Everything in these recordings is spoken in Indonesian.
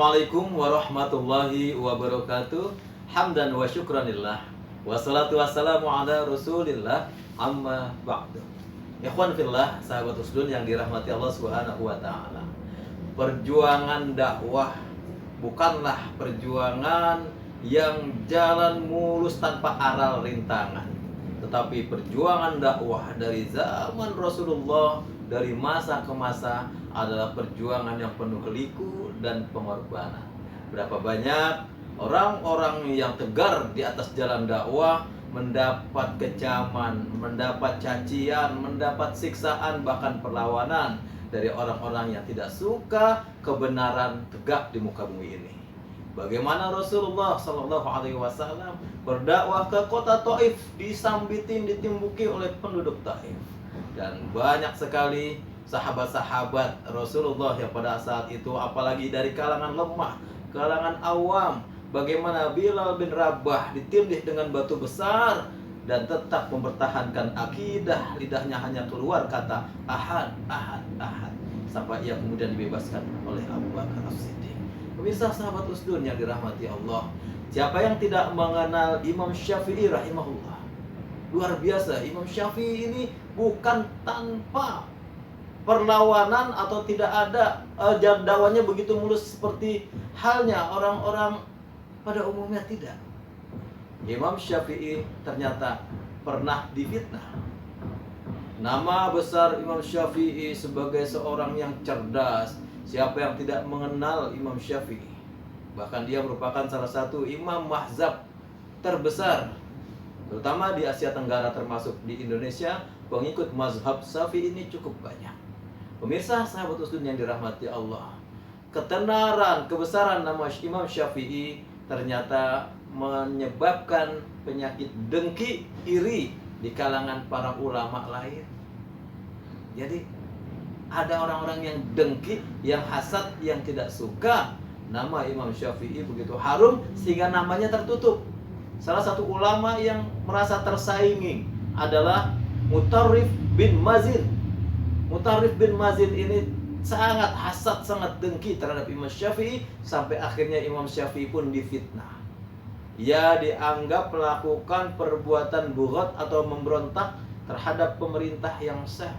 Assalamualaikum warahmatullahi wabarakatuh. Hamdan wa syukranillah. Wassalatu wassalamu ala rasulillah. Amma ba'du. Ikhwan fillah, sahabat usdun yang dirahmati Allah Subhanahu wa ta'ala. Perjuangan dakwah bukanlah perjuangan yang jalan mulus tanpa aral rintangan, tetapi perjuangan dakwah dari zaman Rasulullah, dari masa ke masa, adalah perjuangan yang penuh liku dan pengorbanan. Berapa banyak orang-orang yang tegar di atas jalan dakwah mendapat kecaman, mendapat cacian, mendapat siksaan, bahkan perlawanan dari orang-orang yang tidak suka kebenaran tegak di muka bumi ini. Bagaimana Rasulullah Shallallahu Alaihi Wasallam berdakwah ke kota Taif, disambitin, ditimbuki oleh penduduk Taif, dan banyak sekali sahabat-sahabat Rasulullah yang pada saat itu, apalagi dari kalangan lemah, kalangan awam, bagaimana Bilal bin Rabah ditindih dengan batu besar dan tetap mempertahankan akidah, lidahnya hanya keluar kata ahad, ahad, ahad, sampai ia kemudian dibebaskan oleh Abu Bakar As-Siddiq. Pemirsa sahabat usdun yang dirahmati Allah, siapa yang tidak mengenal Imam Syafi'i rahimahullah? Luar biasa, Imam Syafi'i ini bukan tanpa perlawanan atau tidak ada dakwahnya begitu mulus seperti halnya orang-orang pada umumnya, tidak. Imam Syafi'i ternyata pernah difitnah. Nama besar Imam Syafi'i sebagai seorang yang cerdas. Siapa yang tidak mengenal Imam Syafi'i? Bahkan dia merupakan salah satu imam mazhab terbesar, terutama di Asia Tenggara, termasuk di Indonesia. Pengikut mazhab Syafi'i ini cukup banyak. Pemirsa sahabat usdun yang dirahmati Allah, ketenaran, kebesaran nama Imam Syafi'i ternyata menyebabkan penyakit dengki, iri di kalangan para ulama lain. Jadi ada orang-orang yang dengki, yang hasad, yang tidak suka nama Imam Syafi'i begitu harum sehingga namanya tertutup. Salah satu ulama yang merasa tersaingi adalah Mutarrif bin Mazin. Mutarrif bin Mazin ini sangat hasad, sangat dengki terhadap Imam Syafi'i, sampai akhirnya Imam Syafi'i pun difitnah. Ia dianggap melakukan perbuatan bughat atau memberontak terhadap pemerintah yang sah.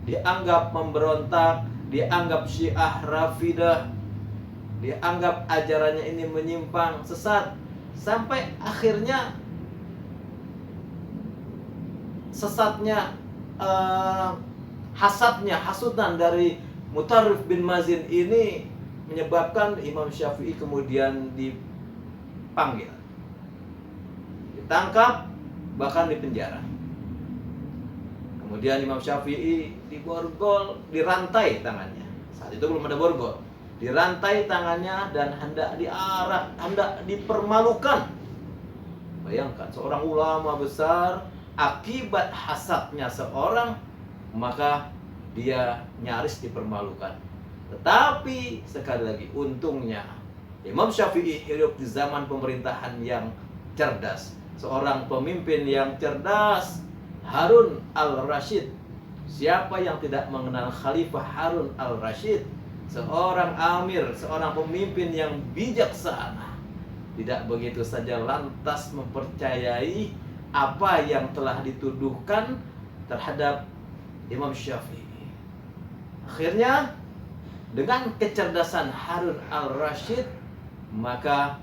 Dianggap memberontak, dianggap Syiah Rafidah, dianggap ajarannya ini menyimpang, sesat, sampai akhirnya sesatnya hasadnya, hasudan dari Mutarrif bin Mazin ini menyebabkan Imam Syafi'i kemudian dipanggil, ditangkap, bahkan dipenjara. Kemudian Imam Syafi'i diborgol, dirantai tangannya. Saat itu belum ada borgol. Dirantai tangannya dan hendak dipermalukan. Bayangkan, seorang ulama besar, akibat hasadnya seorang, maka dia nyaris dipermalukan. Tetapi sekali lagi, untungnya Imam Syafi'i hidup di zaman pemerintahan yang cerdas, seorang pemimpin yang cerdas, Harun al-Rashid. Siapa yang tidak mengenal Khalifah Harun al-Rashid? Seorang amir, seorang pemimpin yang bijaksana, tidak begitu saja lantas mempercayai apa yang telah dituduhkan terhadap Imam Syafi'i. Akhirnya dengan kecerdasan Harun al-Rashid, maka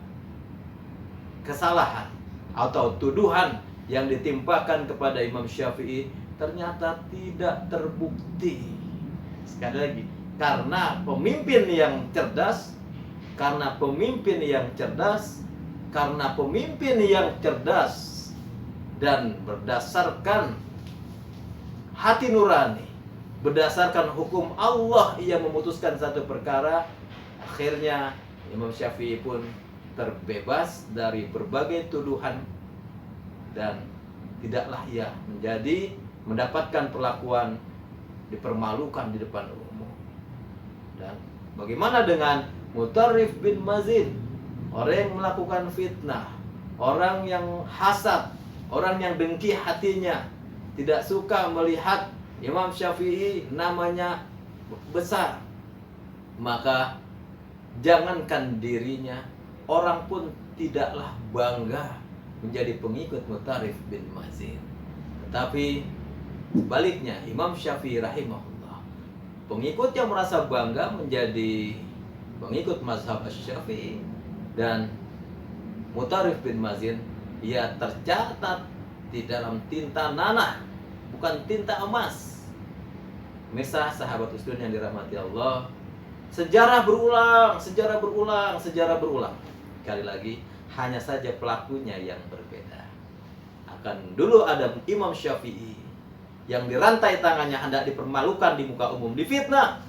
kesalahan atau tuduhan yang ditimpakan kepada Imam Syafi'i ternyata tidak terbukti. Sekali lagi, karena pemimpin yang cerdas, karena pemimpin yang cerdas, karena pemimpin yang cerdas, dan berdasarkan hati nurani, berdasarkan hukum Allah, ia memutuskan satu perkara. Akhirnya Imam Syafi'i pun terbebas dari berbagai tuduhan, dan tidaklah ia mendapatkan perlakuan dipermalukan di depan umum. Dan bagaimana dengan Mutarrif bin Mazin? Orang yang melakukan fitnah, orang yang hasad, orang yang dengki hatinya, tidak suka melihat Imam Syafi'i namanya besar, maka jangankan dirinya, orang pun tidaklah bangga menjadi pengikut Mutarrif bin Mazin. Tetapi sebaliknya, Imam Syafi'i rahimahullah, pengikut yang merasa bangga menjadi pengikut mazhab Syafi'i, dan Mutarrif bin Mazin, ia tercatat di dalam tinta nanah, bukan tinta emas. Misal sahabat usdun yang dirahmati Allah, sejarah berulang. Sekali lagi, hanya saja pelakunya yang berbeda. Akan dulu ada Imam Syafi'i yang dirantai tangannya, hendak dipermalukan di muka umum, difitnah.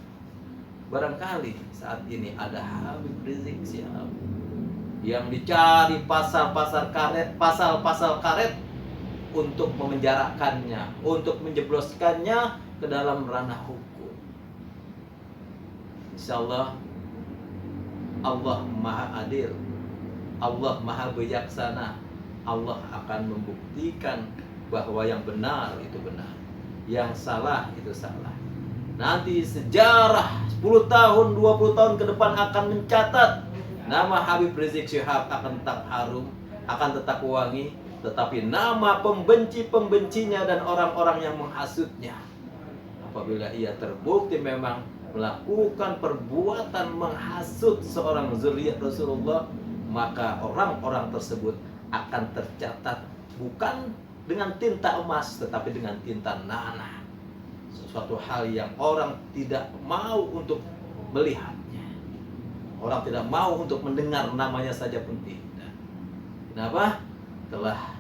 Barangkali saat ini ada Habib Rizik Syihab yang dicari pasal-pasal karet untuk memenjarakannya, untuk menjebloskannya ke dalam ranah hukum. Insyaallah Allah Maha Adil, Allah Maha Bijaksana. Allah akan membuktikan bahwa yang benar itu benar, yang salah itu salah. Nanti sejarah 10 tahun, 20 tahun ke depan akan mencatat nama Habib Rizik Syihab akan tetap harum, akan tetap wangi, tetapi nama pembenci-pembencinya dan orang-orang yang menghasutnya, apabila ia terbukti memang melakukan perbuatan menghasut seorang zuriat Rasulullah, maka orang-orang tersebut akan tercatat bukan dengan tinta emas, tetapi dengan tinta nanah. Sesuatu hal yang orang tidak mau untuk melihatnya, orang tidak mau untuk mendengar namanya saja pun tidak. Kenapa? Telah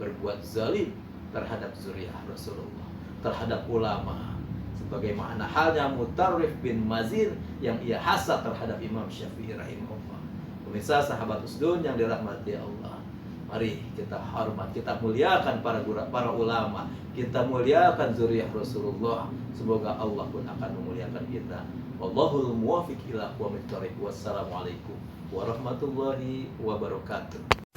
berbuat zalim terhadap zuriat Rasulullah, terhadap ulama, sebagaimana halnya Mutarrif bin Mazin yang ia hasad terhadap Imam Syafi'i rahimahullah. Pemirsa sahabat usdun yang dirahmati Allah, mari kita hormat, kita muliakan para ulama, kita muliakan zuriat Rasulullah. Semoga Allah pun akan memuliakan kita. Wallahul muwaffiq ila aqwamit thoriq. Wassalamualaikum warahmatullahi wabarakatuh.